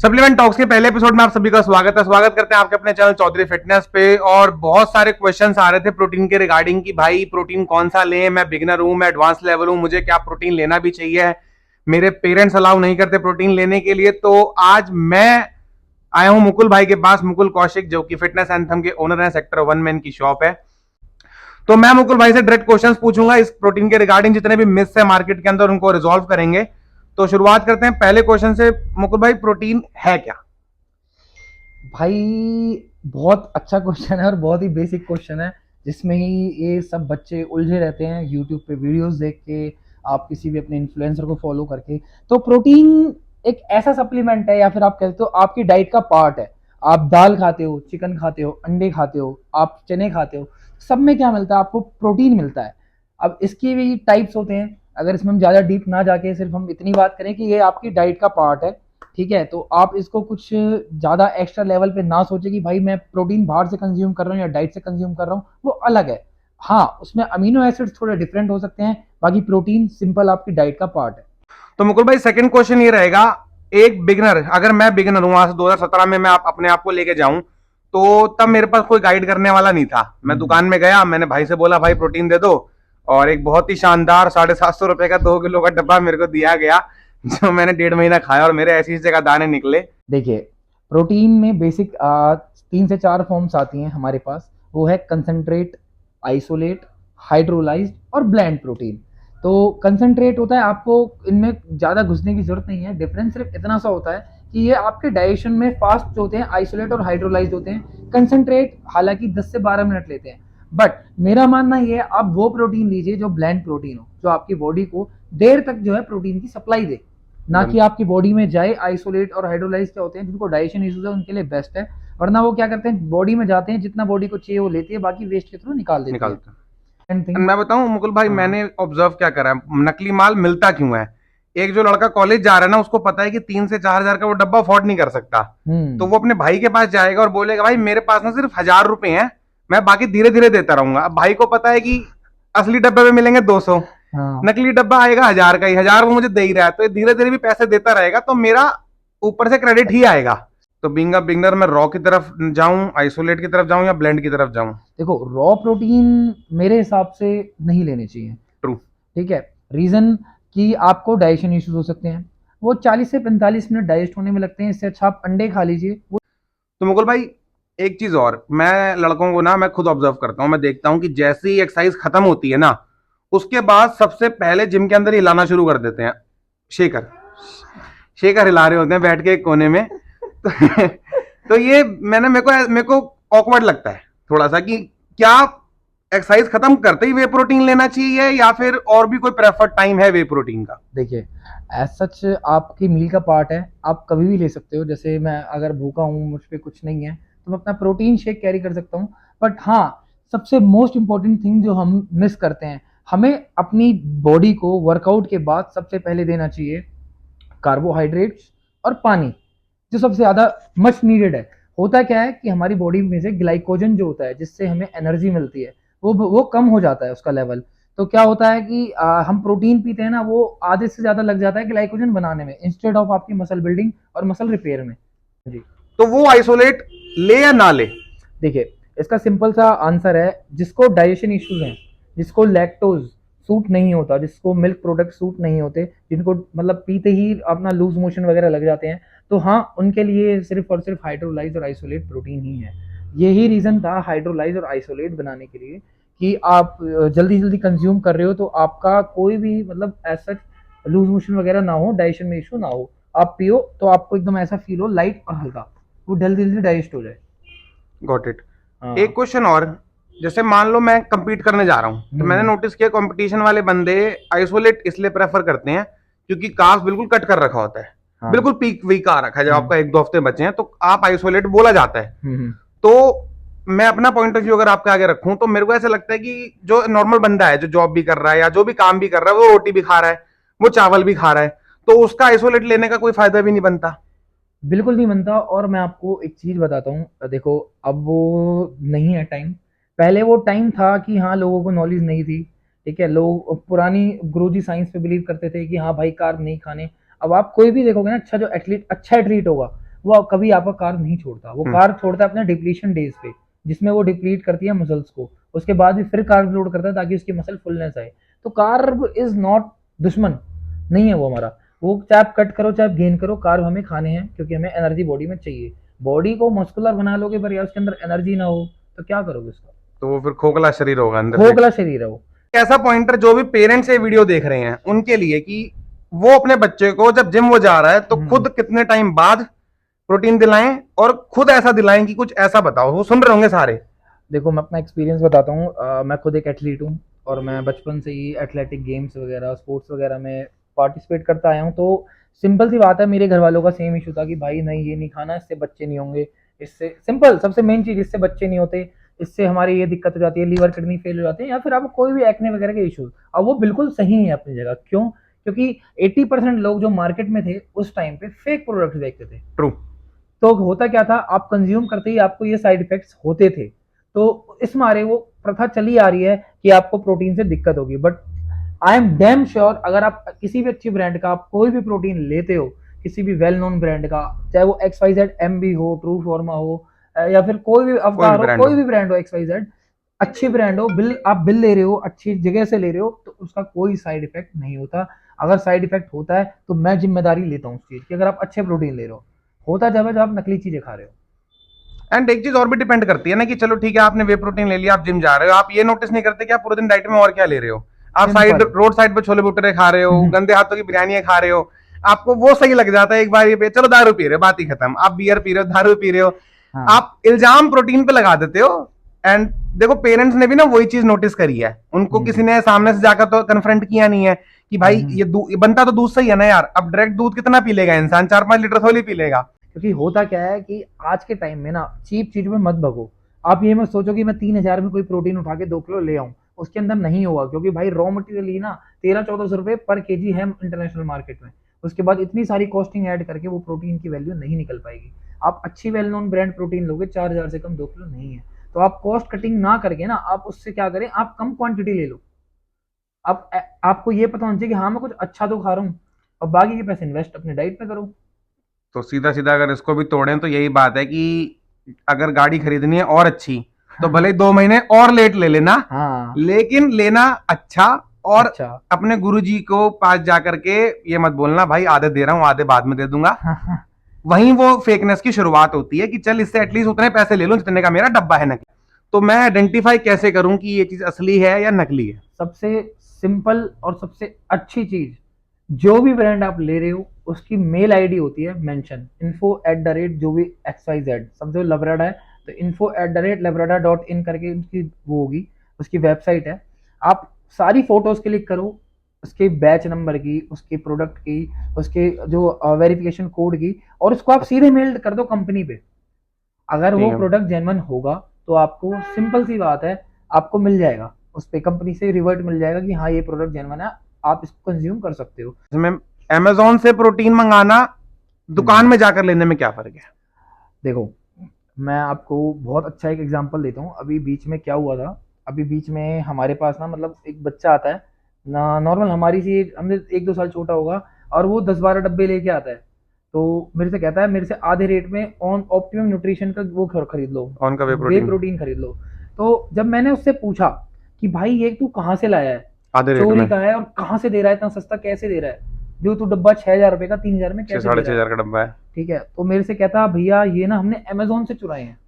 Supplement talks के पहले episode में आप सभी का स्वागत करते हैं आपके अपने चैनल चौधरी फिटनेस पे। और बहुत सारे क्वेश्चंस आ रहे थे प्रोटीन के रिगार्डिंग कि भाई प्रोटीन कौन सा लें, मैं बिगिनर हूं, मैं एडवांस लेवल हूं, मुझे क्या प्रोटीन लेना भी चाहिए, मेरे पेरेंट्स अलाउ नहीं करते प्रोटीन लेने के लिए। तो आज मैं आया हूं मुकुल भाई के पास, मुकुल कौशिक, जो कि फिटनेस एंथम के ओनर हैं, सेक्टर 1 में इनकी शॉप है। तो मैं मुकुल भाई से डायरेक्ट क्वेश्चंस पूछूंगा इस प्रोटीन के रिगार्डिंग, जितने भी मिथ्स है मार्केट के अंदर उनको रिजॉल्व करेंगे। तो शुरुआत करते हैं पहले क्वेश्चन से। मुकुल भाई, प्रोटीन है क्या? भाई बहुत अच्छा क्वेश्चन है और बहुत ही बेसिक क्वेश्चन है जिसमें ही ये सब बच्चे उलझे रहते हैं यूट्यूब पे वीडियोस देख के, आप किसी भी अपने इन्फ्लुएंसर को फॉलो करके। तो प्रोटीन एक ऐसा सप्लीमेंट है या फिर आप कहते हो आपकी डाइट का पार्ट है। आप दाल खाते हो, चिकन खाते हो, अंडे खाते हो, आप चने खाते हो, सब में क्या मिलता है? आपको प्रोटीन मिलता है। अब इसकी भी टाइप्स होते हैं। अगर इसमें हम ज़्यादा डीप ना जाके सिर्फ हम इतनी बात करें कि ये आपकी डाइट का पार्ट है, ठीक है, तो आप इसको कुछ ज़्यादा एक्स्ट्रा लेवल पे ना सोचे कि भाई मैं प्रोटीन बाहर से कंज्यूम कर रहा हूँ या डाइट से कंज्यूम कर रहा हूँ, वो अलग है। हाँ, उसमें अमीनो एसिड्स थोड़े डिफरेंट हो सकते हैं, बाकी प्रोटीन सिंपल आपकी डाइट का पार्ट है। तो मुकुल भाई, सेकंड क्वेश्चन ये रहेगा, एक बिगिनर, अगर मैं बिगिनर हूं, आज 2017 में मैं अपने आप को लेके जाऊं, तो तब मेरे पास कोई गाइड करने वाला नहीं था। मैं दुकान में गया, मैंने भाई से बोला भाई प्रोटीन दे दो, और एक बहुत ही शानदार 750 रुपए का 2 किलो का डब्बा मेरे को दिया गया, जो मैंने 1.5 महीना खाया और मेरे ऐसी जगह दाने निकले। देखिए, प्रोटीन में बेसिक 3 से 4 फॉर्म्स आती हैं हमारे पास। वो है कंसंट्रेट, आइसोलेट, हाइड्रोलाइज्ड और ब्लेंड प्रोटीन। तो कंसंट्रेट होता है, आपको इनमें ज़्यादा घुसने की जरूरत नहीं है। डिफरेंस सिर्फ इतना सा होता है कि ये आपके डाइजेशन में फास्ट होते हैं, आइसोलेट और हाइड्रोलाइज्ड होते हैं। कंसंट्रेट हालांकि 10 से 12 मिनट लेते हैं, बट मेरा मानना ये है आप वो प्रोटीन लीजिए जो ब्लेंड प्रोटीन हो, जो आपकी बॉडी को देर तक जो है प्रोटीन की सप्लाई दे, ना कि आपकी बॉडी में जाए। आइसोलेट और हाइड्रोलाइज क्या होते हैं, जिनको डाइजेशन इश्यूज है उनके लिए बेस्ट है, वरना वो क्या करते हैं बॉडी में जाते हैं, जितना बॉडी को चाहिए वो लेती है, बाकी वेस्ट के थ्रू निकाल देती है। निकालते हैं। मैं बताऊं मुकुल भाई, मैंने ऑब्जर्व क्या करा है, नकली माल मिलता क्यों है। एक जो लड़का कॉलेज जा रहा है ना, उसको पता है कि 3 से 4 हजार का वो डब्बा अफोर्ड नहीं कर सकता, तो वो अपने भाई के पास जाएगा और बोलेगा भाई मेरे पास ना सिर्फ 1000 रुपए हैं, मैं बाकी धीरे धीरे देता रहूंगा। अब भाई को पता है कि असली डब्बे में मिलेंगे 200, हाँ, नकली डब्बा आएगा 1000 का ही, 1000 वो मुझे दे ही रहा है, तो धीरे धीरे भी पैसे देता रहेगा, तो मेरा ऊपर से क्रेडिट ही आएगा। तो बीइंग अ बिगनर, मैं रॉ की तरफ जाऊं, आइसोलेट की तरफ जाऊं, या ब्लेंड की तरफ जाऊं? देखो, रॉ प्रोटीन मेरे हिसाब से नहीं लेने चाहिए। ट्रू। ठीक है, रीजन कि आपको डाइजेशन इश्यूज हो सकते हैं, वो 40 से 45 मिनट डाइजेस्ट होने में लगते हैं। इससे अच्छा आप अंडे खा लीजिए। तो मुकुल भाई, एक चीज और, मैं लड़कों को ना, मैं खुद ऑब्जर्व करता हूँ, मैं देखता हूँ कि जैसे ही एक्सरसाइज खत्म होती है ना, उसके बाद सबसे पहले जिम के अंदर हिलाना शुरू कर देते हैं। शेकर, शेकर हिला रहे होते हैं बैठ के एक कोने में। तो, तो ये मेरे को ऑकवर्ड लगता है थोड़ा सा, कि क्या एक्सरसाइज खत्म करते ही वे प्रोटीन लेना चाहिए, या फिर और भी कोई प्रेफर्ड टाइम है वे प्रोटीन का? देखिए, एज सच आपकी मील का पार्ट है, आप कभी भी ले सकते हो। जैसे मैं अगर भूखा हूँ, मुझ पर कुछ नहीं है, तो मैं अपना प्रोटीन शेक कैरी कर सकता हूँ। बट हाँ, सबसे मोस्ट इंपॉर्टेंट थिंग जो हम मिस करते हैं, हमें अपनी बॉडी को वर्कआउट के बाद सबसे पहले देना चाहिए कार्बोहाइड्रेट्स और पानी, जो सबसे ज़्यादा मच नीडेड है। होता क्या है कि हमारी बॉडी में से ग्लाइकोजन जो होता है, जिससे हमें एनर्जी मिलती है, वो कम हो जाता है उसका लेवल। तो क्या होता है कि हम प्रोटीन पीते हैं ना, वो आधे से ज़्यादा लग जाता है ग्लाइकोजन बनाने में, इंस्टेड ऑफ आपकी मसल बिल्डिंग और मसल रिपेयर में। जी, तो वो आइसोलेट ले या ना ले? देखिए, इसका सिंपल सा आंसर है, जिसको डाइजेशन इश्यूज हैं, जिसको लैक्टोज सूट नहीं होता, जिसको मिल्क प्रोडक्ट सूट नहीं होते, जिनको मतलब पीते ही अपना लूज मोशन वगैरह लग जाते हैं, तो हाँ, उनके लिए सिर्फ और सिर्फ हाइड्रोलाइज और आइसोलेट प्रोटीन ही है। यही रीज़न था हाइड्रोलाइज और आइसोलेट बनाने के लिए, कि आप जल्दी जल्दी कंज्यूम कर रहे हो, तो आपका कोई भी मतलब ऐसा लूज मोशन वगैरह ना हो, डाइजेशन में इशू ना हो, आप पियो तो आपको एकदम ऐसा फील हो लाइट और हल्का, वो जल्दी जल्दी डाइजेस्ट हो जाए। Got it. एक हाँ। क्वेश्चन और, जैसे मान लो मैं compete करने जा रहा हूँ, तो मैंने नोटिस किया कंपटीशन वाले बंदे आइसोलेट इसलिए प्रेफर करते हैं क्योंकि कार्ब्स बिल्कुल कट कर रखा होता है, हाँ। बिल्कुल पीक वीक आ रखा है, जब आपका 1-2 हफ्ते बचे हैं तो आप आइसोलेट बोला जाता है। हम्म। तो मैं अपना पॉइंट ऑफ व्यू अगर आपके आगे रखूं, तो मेरे को ऐसा लगता है कि जो नॉर्मल बंदा है, जो जॉब भी कर रहा है या जो भी काम भी कर रहा है, वो रोटी भी खा रहा है, वो चावल भी खा रहा है, तो उसका आइसोलेट लेने का कोई फायदा भी नहीं बनता। बिल्कुल नहीं बनता। और मैं आपको एक चीज़ बताता हूँ, देखो, अब वो नहीं है टाइम। पहले वो टाइम था कि हाँ, लोगों को नॉलेज नहीं थी, ठीक है, लोग पुरानी गुरुजी साइंस पे बिलीव करते थे कि हाँ भाई कार्ब नहीं खाने। अब आप कोई भी देखोगे ना, अच्छा जो एथलीट, अच्छा एथलीट होगा, वो कभी आपका कार्ब नहीं छोड़ता, वो हम्म। कार्ब छोड़ता है अपने डिप्लीशन डेज पे, जिसमें वो डिप्लीट करती है मसल्स को, उसके बाद भी फिर कार्ब लोड करता है ताकि उसकी मसल फुलनेस आए। तो कार्ब इज नॉट दुश्मन नहीं है वो हमारा, वो चाहे आप कट करो चाहे आप गेन करो, कार्ब हमें खाने हैं क्योंकि हमें एनर्जी बॉडी में चाहिए। बॉडी को मस्कुलर बना लोगे पर यार उसके अंदर एनर्जी ना हो तो क्या करोगे उसका? तो वो फिर खोखला शरीर होगा अंदर से। खोखला शरीर है वो। ऐसा पॉइंटर जो भी पेरेंट्स ये वीडियो देख रहे हैं उनके लिए कि वो अपने बच्चे को जब जिम वो जा रहा है तो खुद कितने टाइम बाद प्रोटीन दिलाएं, और खुद ऐसा दिलाएं कि कुछ ऐसा बताओ, वो सुन रहे होंगे सारे। देखो मैं अपना एक्सपीरियंस बताता हूँ, मैं खुद एक एथलीट हूँ और मैं बचपन से ही एथलेटिक गेम्स वगैरह स्पोर्ट्स वगैरह में पार्टिसिपेट करता आया हूँ। तो सिंपल सी बात है, मेरे घर वालों का सेम इशू था कि भाई नहीं ये नहीं खाना, इससे बच्चे नहीं होंगे, इससे सिंपल सबसे मेन चीज़, इससे बच्चे नहीं होते, इससे हमारी ये दिक्कत हो जाती है, लीवर किडनी फेल हो जाते हैं या फिर आपको कोई भी एक्ने वगैरह के इशूज। अब वो बिल्कुल सही है अपनी जगह, क्यों? क्योंकि 80% लोग जो मार्केट में थे उस टाइम पे फेक प्रोडक्ट्स बेचते थे। ट्रू। तो होता क्या था, आप कंज्यूम करते ही आपको ये साइड इफेक्ट्स होते थे, तो इस मारे वो प्रथा चली आ रही है कि आपको प्रोटीन से दिक्कत होगी। But I am damn sure अगर आप किसी भी अच्छी ब्रांड का आप कोई भी प्रोटीन लेते हो, किसी भी वेल नोन ब्रांड का, चाहे वो XYZ MB हो, ट्रू फॉर्मा हो, या फिर कोई भी अवतार हो, कोई भी ब्रांड हो, XYZ अच्छी ब्रांड हो, बिल आप बिल ले रहे हो, अच्छी जगह से ले रहे हो, तो उसका कोई साइड इफेक्ट नहीं होता। अगर साइड इफेक्ट होता है तो मैं जिम्मेदारी लेता हूँ उस चीज की, अगर आप अच्छे प्रोटीन ले रहे हो। होता जब है जब आप नकली चीजें खा रहे हो। एंड एक चीज और भी डिपेंड करती है ना कि चलो ठीक है आपने वे प्रोटीन ले लिया, आप जिम जा रहे हो, आप ये नोटिस नहीं करते कि आप पूरे दिन डाइट में और क्या ले रहे हो। आप साइड रोड साइड पे छोले भटूरे खा रहे हो, गंदे हाथों की बिरयानी खा रहे हो, आपको वो सही लग जाता है एक बार ये पे, चलो दारू पी रहे हो, बात ही खत्म। आप बियर पी रहे हो, दारू पी रहे हो, आप इल्जाम प्रोटीन पे लगा देते हो। एंड देखो पेरेंट्स ने भी ना वही चीज नोटिस करी है, उनको किसी ने सामने से जाकर तो कन्फ्रंट किया नहीं है कि भाई ये बनता तो दूध से ही है ना यार। अब डायरेक्ट दूध कितना पी लेगा इंसान, 4-5 लीटर थोड़ी पी लेगा। क्योंकि होता क्या है कि आज के टाइम में ना चीप चीज में मत भगो। आप ये मत सोचो कि मैं 3,000 में कोई प्रोटीन उठा के 2 किलो ले आऊं, उसके अंदर नहीं होगा, क्योंकि भाई रॉ मटेरियल ही ना 1300-1400 रुपए पर केजी है इंटरनेशनल मार्केट में। उसके बाद इतनी सारी कॉस्टिंग ऐड करके वो प्रोटीन की वैल्यू नहीं निकल पाएगी। आप अच्छी वेल नोन ब्रांड प्रोटीन लोगे 4,000 से कम 2 किलो नहीं है। तो आप कॉस्ट कटिंग ना करके ना आप उससे क्या करें, आप कम क्वांटिटी ले लो। आप आपको ये पता होना चाहिए कि हाँ मैं कुछ अच्छा तो खा रहा हूँ, और बाकी के पैसे इन्वेस्ट अपने डाइट पे करो। तो सीधा सीधा अगर इसको भी तोड़ें तो यही बात है कि अगर गाड़ी खरीदनी है और अच्छी तो भले ही 2 महीने और लेट ले लेना, हाँ लेकिन लेना अच्छा। और अच्छा। अपने गुरुजी को पास जाकर के ये मत बोलना भाई आधे दे रहा हूं आधे बाद में दे दूंगा। वहीं वो फेकनेस की शुरुआत होती है कि चल इससे एटलीस्ट उतने पैसे ले लूं जितने का मेरा डब्बा है नकली। तो मैं आइडेंटिफाई कैसे करूं कि ये चीज असली है या नकली है? सबसे सिंपल और सबसे अच्छी चीज, जो भी ब्रांड आप ले रहे हो उसकी मेल आईडी होती है मेंशन, info@ जो भी XYZ, समझो लबराडा है तो info@labrada.in करके उसकी वो होगी, उसकी वेबसाइट है। आप सारी फोटोज क्लिक करो, उसके बैच नंबर की, उसके प्रोडक्ट की, उसके जो वेरिफिकेशन कोड की, और उसको आप सीधे मेल कर दो कंपनी पे। अगर वो प्रोडक्ट जेन्युइन होगा तो आपको सिंपल सी बात है, आपको मिल जाएगा उस पे कंपनी से रिवर्ट मिल जाएगा कि हाँ ये प्रोडक्ट जेन्युइन है, आप इसको कंज्यूम कर सकते हो। इसमें अमेजोन से प्रोटीन मंगाना दुकान में जाकर लेने में क्या फर्क है? देखो मैं आपको बहुत अच्छा एक एग्जांपल देता हूँ। अभी बीच में क्या हुआ था, अभी बीच में हमारे पास ना मतलब एक बच्चा आता है ना, नॉर्मल हमारी सी हमने 1-2 साल छोटा होगा, और वो 10-12 डब्बे लेके आता है। तो मेरे से कहता है मेरे से आधे रेट में ऑन ऑप्टिमम न्यूट्रिशन का वो खरीद लो, कौन का वे प्रोटीन खरीद लो। तो जब मैंने उससे पूछा कि भाई ये तू कहाँ से लाया है, आधे रेट चोरी में का है और कहाँ से दे रहा है, इतना सस्ता कैसे दे रहा है, जो तू डब्बा 6,000 रुपए का 3,000 में कैसे दे रहा है? 6,500 का डब्बा है। ठीक है, तो मेरे से कहता भैया ये ना हमने अमेजोन से चुराए हैं।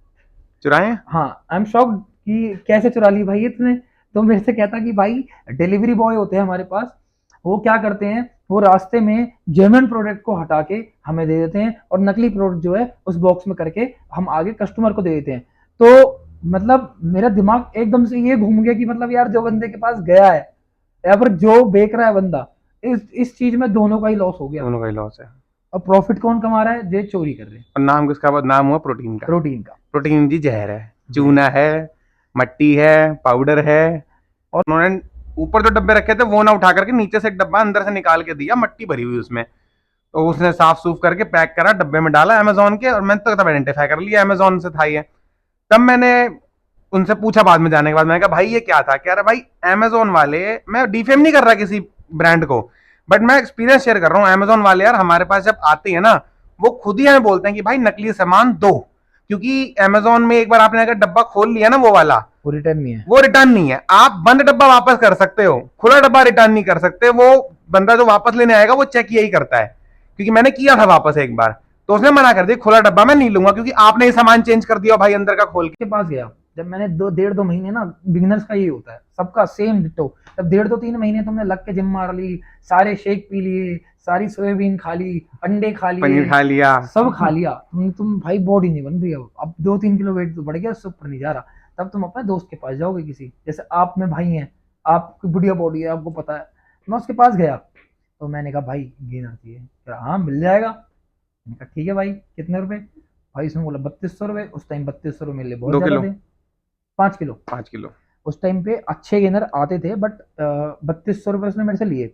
चुराए हैं? हाँ, आई एम शॉक्ड कि कैसे चुरा ली भाई इतने। तो मेरे से कहता कि भाई डिलीवरी बॉय होते हैं हमारे पास, वो क्या करते हैं, वो रास्ते में जेन्युइन प्रोडक्ट को हटा के हमें दे देते हैं और नकली प्रोडक्ट जो है उस बॉक्स में करके हम आगे कस्टमर को दे देते हैं। तो मतलब मेरा दिमाग एकदम से ये घूम गया कि मतलब यार जो बंदे के पास गया है या फिर जो बेच रहा है बंदा, इस चीज में दोनों का ही लॉस हो गया। दोनों का ही लॉस है। और प्रॉफिट कौन कमा रहा है? जो चोरी कर रहे हैं। और नाम किसका? बाद नाम हुआ प्रोटीन का। प्रोटीन का। प्रोटीन जी जहर है, चूना है, मट्टी है, पाउडर है। और उन्होंने ऊपर जो डब्बे रखे थे वो ना उठा करके नीचे से एक डब्बा अंदर से निकाल के दिया, मट्टी भरी हुई उसमें। तो उसने साफ सूफ करके पैक करा, डब्बे में डाला अमेजोन के, और मैंने तो तब आइडेंटिफाई कर लिया अमेजोन से था ये। तब मैंने उनसे पूछा बाद में जाने के बाद, मैंने कहा भाई ये क्या था? कह रहा भाई अमेजोन वाले, मैं डिफेम नहीं कर रहा किसी ब्रांड को, बट मैं एक्सपीरियंस शेयर कर रहा हूँ। अमेजोन वाले यार हमारे पास जब आते हैं ना, वो खुद ही हमें बोलते हैं कि भाई नकली सामान दो, क्योंकि अमेजोन में एक बार आपने अगर डब्बा खोल लिया ना वो वाला, वो रिटर्न नहीं है। वो रिटर्न नहीं है। आप बंद डब्बा वापस कर सकते हो, खुला डब्बा रिटर्न नहीं कर सकते। वो बंदा जो वापस लेने आएगा वो चेक यही करता है, क्योंकि मैंने किया था वापस एक बार, तो उसने मना कर दिया खुला डब्बा मैं नहीं लूंगा, क्योंकि आपने ये सामान चेंज कर दिया भाई अंदर का खोल के। के पास गया जब मैंने 1.5-2 महीने ना, बिगिनर्स का यही होता है सबका सेम डिट्टो। जब 1.5-3 महीने तुमने लग के जिम मार ली, सारे शेक पी लिए, सारी सोयाबीन खा ली, अंडे खा लिए, पनीर खा लिया, सब खा लिया, तुम भाई बॉडी नहीं बन रही। अब 2-3 किलो वेट तो बढ़ गया, उससे ऊपर नहीं जा रहा। तब तुम अपने दोस्त के पास जाओगे, किसी जैसे आप में भाई हैं, आपकी बढ़िया बॉडी है, आपको पता है। मैं उसके पास गया तो मैंने कहा भाई गेनर चाहिए। हाँ मिल जाएगा। मैंने कहा ठीक है भाई, कितने रुपए? भाई उसने बोला 3200 रुपए। उस टाइम 3200 रुपए मिले बहुत 2 ज्यादा किलो थे। 5 किलो। 5 किलो उस टाइम पे अच्छे गेनर आते थे, बट 3200 रुपए उसने मेरे से लिए।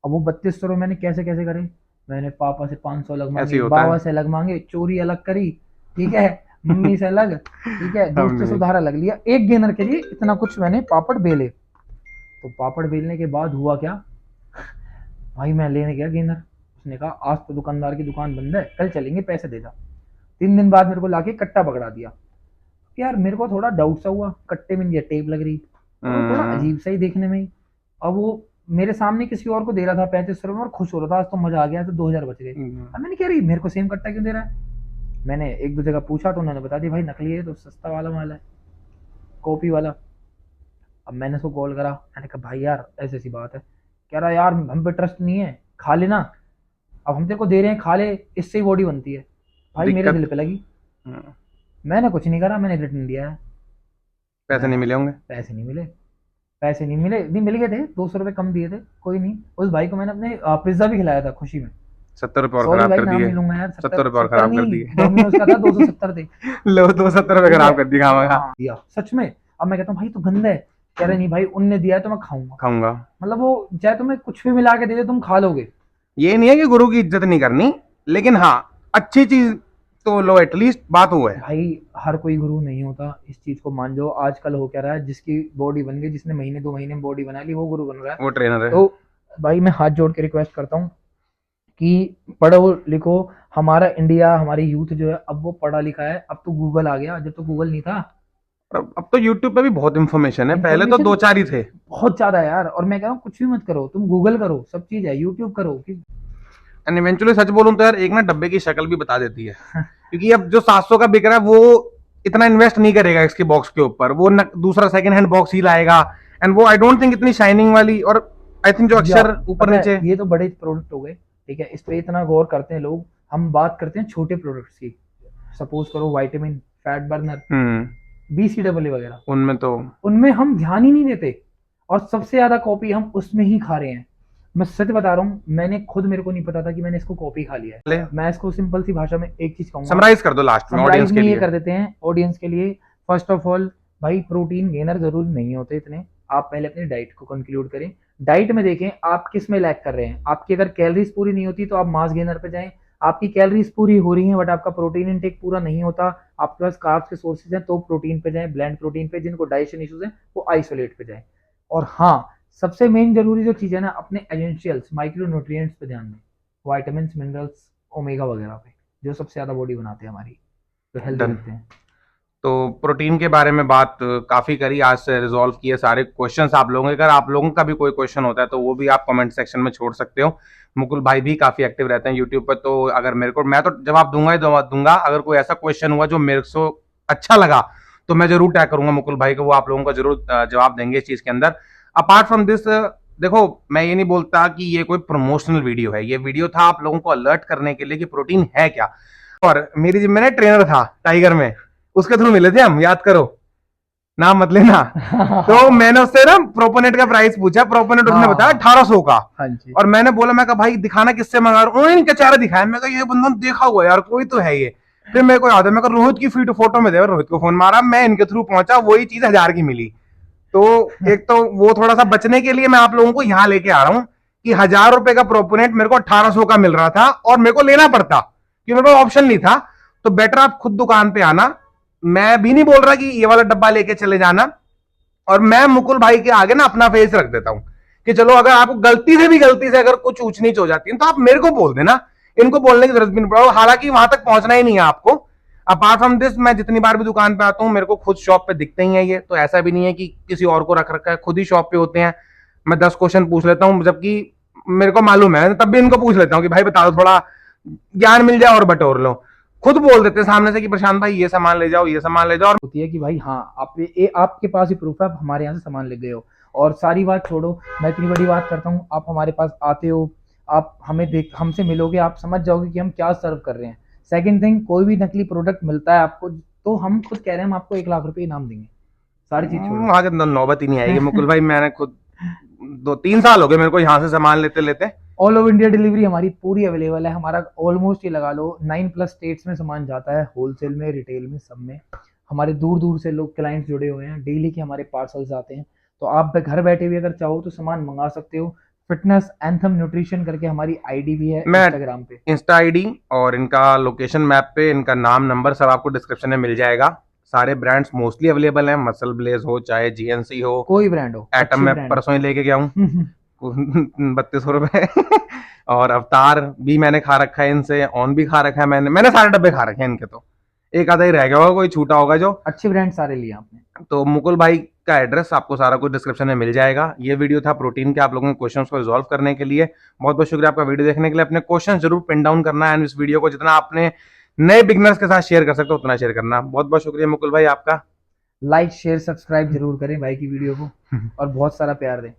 अब वो 3200 रुपए मैंने कैसे कैसे करे, मैंने पापा से 500 अलग ऐसे मांगे, ही होता बाबा है। से अलग मांगे, चोरी अलग करी, ठीक है, मम्मी से अलग, ठीक है, दोस्तों से उधार अलग लिया, एक गेनर के लिए इतना कुछ मैंने पापड़ बेले। तो पापड़ बेलने के बाद हुआ क्या, भाई मैं लेने गया गेनर। उसने कहा आज तो दुकानदार की दुकान बंद है, कल चलेंगे, पैसे दे जा। 3 दिन बाद मेरे को लाके कट्टा पकड़ा दिया। यार मेरे को थोड़ा डाउट सा हुआ, कट्टे में ये टेप लग रही, और वो थोड़ा अजीब सा ही देखने में ही। अब वो मेरे सामने किसी और को दे रहा था 3500 रुपये और खुश हो रहा था, आज तो मजा आ गया, तो 2000 बच गए। अब मैंने कह रही मेरे को सेम कट्टा क्यों दे रहा है? मैंने एक दो जगह पूछा तो उन्होंने बता दिया भाई नकली है, तो सस्ता वाला माल है, कॉपी वाला। अब मैंने उसको कॉल करा, मैंने कहा भाई यार ऐसी ऐसी बात है। कह रहा यार हम पे ट्रस्ट नहीं है, खा लेना, अब हम तेरे को दे रहे हैं, खा ले, इससे ही बॉडी बनती है। भाई मेरे दिल पे लगी, मैंने कुछ नहीं करा, मैंने रिटर्न दिया है। पैसे नहीं मिले होंगे? पैसे नहीं मिले, पैसे नहीं मिले, नहीं मिल गए थे, 200 रुपये कम दिए थे, कोई नहीं। उस भाई को मैंने अपने पिज्जा भी खिलाया था खुशी में। 70 रुपए और सॉरी खराब भाई कर नाम दिए। नहीं लूंगा यार, 70 रुपए और खराब कर दिए। डोमिनोज का था 270 थे। लो 270 रुपए खराब कर दिए खामा हाँ, दिया सच में। अब मैं कहता हूँ भाई तो गंदा है, कह रहे नहीं भाई उनने दिया है तो मैं खाऊंगा। खाऊंगा। मतलब वो चाहे तुम्हें कुछ भी मिला के दे दे तुम खा लोगे। ये नहीं है कि गुरु की इज्जत नहीं करनी, लेकिन हाँ अच्छी चीज तो लो, एटलीस्ट बात हुआ है। भाई हर कोई गुरु नहीं होता, इस चीज को मान जाओ। आजकल हो क्या रहा है, जिसकी बॉडी बन गई, जिसने महीने 2 महीने में बॉडी बना ली, वो गुरु बन रहा है, वो ट्रेनर है। तो भाई मैं हाथ जोड़ के रिक्वेस्ट करता हूँ कि पढ़ो लिखो। हमारा इंडिया, हमारी यूथ जो है अब वो पढ़ा लिखा है। अब तो गूगल आ गया, जब तो गूगल नहीं था। अब तो यूट्यूब पे भी बहुत इंफॉर्मेशन है, पहले तो 2-4 ही थे। बहुत ज्यादा यार। और मैं कह रहा हूँ कुछ भी मत करो, तुम गूगल करो, सब चीज है, यूट्यूब करो एंड इवेंचुअली सच बोलूं तो यार एक ना डब्बे की शक्ल भी बता देती है, क्योंकि अब जो 700 का बिक रहा है वो इतना इन्वेस्ट नहीं करेगा इसके बॉक्स के ऊपर, वो दूसरा सेकंड हैंड बॉक्स ही लाएगा। एंड वो आई डोंट थिंक इतनी शाइनिंग वाली, और आई थिंक जो अक्षर ऊपर नीचे, ये तो बड़े प्रोडक्ट हो गए, ठीक है, इस पे इतना गौर करते हैं लोग। हम बात करते हैं छोटे प्रोडक्ट्स की, सपोज करो विटामिन, फैट बर्नर, BCAA वगैरह, उनमें हम ध्यान ही नहीं देते, और सबसे ज्यादा कॉपी हम उसमें ही खा रहे हैं। मैं सच बता रहा हूँ, मैंने खुद, मेरे को नहीं पता था कि मैंने इसको कॉपी खा लिया है। मैं इसको सिंपल सी भाषा में एक चीज कहूंगा, समराइज कर दो लास्ट में ऑडियंस के लिए। कर देते हैं ऑडियंस के लिए। फर्स्ट ऑफ ऑल भाई प्रोटीन गेनर जरूरी नहीं होते इतने। आप पहले अपनी डाइट को कंक्लूड करें, डाइट में देखें आप किस में लैक कर रहे हैं। आपकी अगर कैलोरीज पूरी नहीं होती तो आप मास गेनर पे जाएं। आपकी कैलोरीज पूरी हो रही हैं बट आपका प्रोटीन इनटेक पूरा नहीं होता, आपके पास कार्ब्स के सोर्सेज हैं, तो प्रोटीन पे जाएं, ब्लेंड प्रोटीन पे। जिनको डाइजेशन इश्यूज हैं वो आइसोलेट पे जाएं। और हाँ, सबसे मेन जरूरी जो चीज है ना, अपने एसेंशियल्स माइक्रो न्यूट्रिएंट्स पे ध्यान दें, विटामिन, मिनरल्स, ओमेगा वगैरह पे, जो सबसे ज्यादा बॉडी बनाते हैं हमारी, तो हेल्दी रखते हैं। तो प्रोटीन के बारे में बात काफी करी, आज से रिजॉल्व किए सारे क्वेश्चंस आप लोगों के। अगर आप लोगों का भी कोई क्वेश्चन होता है तो वो भी आप कमेंट सेक्शन में छोड़ सकते हो। मुकुल भाई भी काफी एक्टिव रहते हैं यूट्यूब पर, तो अगर मेरे को, मैं तो जवाब दूंगा ही दूंगा। अगर कोई ऐसा क्वेश्चन हुआ जो मेरे को अच्छा लगा तो मैं जरूर टैग करूंगा मुकुल भाई को, वो आप लोगों का जरूर जवाब देंगे इस चीज के अंदर। अपार्ट फ्रॉम दिस, देखो मैं ये नहीं बोलता कि ये कोई प्रमोशनल वीडियो है, ये वीडियो था आप लोगों को अलर्ट करने के लिए कि प्रोटीन है क्या। और मेरी जिम में ना ट्रेनर था टाइगर में, उसके थ्रू मिले थे हम, याद करो, नाम मत लेना। तो मैंने उससे ना प्रोपोनेट का प्राइस पूछा, प्रोपोनेट उसने बताया 1800 का। और मैंने बोला, मैं कहा भाई दिखाना किससे मंगा रहा हूँ, उन्होंने इनका चेहरा दिखाया। मैं कहा ये बंदा देखा हुआ यार, कोई तो है ये। फिर मेरे को याद है, मैं कहा रोहित की फोटो में दे, रोहित को फोन मारा, मैं इनके थ्रू पहुंचा, वही चीज 1000 की मिली। तो एक तो वो थोड़ा सा बचने के लिए मैं आप लोगों को यहाँ लेके आ रहा हूँ कि 1000 रुपए का प्रोपोनेट मेरे को 1800 का मिल रहा था, और मेरे को लेना पड़ता क्योंकि मेरे पास ऑप्शन नहीं था। तो बेटर आप खुद दुकान पे आना। मैं भी नहीं बोल रहा कि ये वाला डब्बा लेके चले जाना, और मैं मुकुल भाई के आगे ना अपना फेस रख देता हूं कि चलो अगर आपको गलती से अगर कुछ ऊंच नीच हो जाती है तो आप मेरे को बोल देना, इनको बोलने की जरूरत भी नहीं पड़ा, हालांकि वहां तक पहुंचना ही नहीं है आपको। अपार्ट फ्रॉम दिस, मैं जितनी बार भी दुकान पे आता हूँ मेरे को खुद शॉप पे दिखते ही है ये, तो ऐसा भी नहीं है कि किसी और को रख रखा है, खुद ही शॉप पे होते हैं। मैं 10 क्वेश्चन पूछ लेता हूँ, जबकि मेरे को मालूम है, तब भी इनको पूछ लेता हूँ कि भाई बता दो, थोड़ा ज्ञान मिल जाए और बटोर लो। खुद बोल देते सामने से कि प्रशांत भाई ये सामान ले जाओ, ये सामान ले जाओ। और होती है कि भाई हाँ आप आपके पास ही प्रूफ है, आप हमारे यहाँ से सामान ले गए हो। और सारी बात छोड़ो, मैं इतनी बड़ी बात करता हूँ, आप हमारे पास आते हो, आप हमें देख हमसे मिलोगे, आप समझ जाओगे कि हम क्या सर्व कर रहे हैं। सेकंड थिंग, कोई भी नकली प्रोडक्ट मिलता है आपको तो हम खुद कह रहे हैं हम आपको 1 लाख रुपए इनाम देंगे। सारी चीज छोड़ो। वहां के नौबत ही नहीं आएगी मुकुल भाई, मैंने खुद 2-3 साल हो गए मेरे को यहाँ से सामान लेते लेते। ऑल ओवर इंडिया डिलीवरी हमारी पूरी अवेलेबल है। हमारा ऑलमोस्ट ये लगा लो 9+ स्टेट्स में सामान जाता है, होलसेल में, रिटेल में, सब में। हमारे दूर दूर से लोग क्लाइंट्स जुड़े हुए हैं, डेली के हमारे पार्सल्स आते हैं। तो आप घर बैठे भी अगर चाहो तो सामान मंगा सकते हो। फिटनेस एंथम न्यूट्रिशन करके हमारी आईडी भी है मैं इंस्टाग्राम पे। इंस्टा आईडी और इनका लोकेशन मैप पे इनका नाम नंबर सब आपको डिस्क्रिप्शन में मिल जाएगा। सारे ब्रांड्स मोस्टली अवेलेबल हैं, मसल ब्लेज हो चाहे जीएनसी हो, कोई ब्रांड हो, एटम अच्छे मैं ब्रांड। परसों ही लेके गया हूँ 3200 रुपए और अवतार भी मैंने खा रखा है इनसे, ऑन भी खा रखा है मैंने सारे डब्बे खा रखे हैं इनके, तो एक आधा ही रह गया होगा, कोई छूटा होगा जो। अच्छे ब्रांड सारे लिए आपने। तो मुकुल भाई का एड्रेस आपको सारा कुछ डिस्क्रिप्शन में मिल जाएगा। ये वीडियो था प्रोटीन के आप लोगों के क्वेश्चंस को रिजॉल्व करने के लिए। बहुत बहुत शुक्रिया आपका वीडियो देखने के लिए। अपने क्वेश्चन जरूर पिन डाउन करना है, एंड इस वीडियो को जितना आपने नए बिगनर्स के साथ शेयर कर सकते हो उतना शेयर करना। बहुत बहुत शुक्रिया मुकुल भाई आपका। लाइक शेयर सब्सक्राइब जरूर करें भाई की वीडियो को, और बहुत सारा प्यार दें।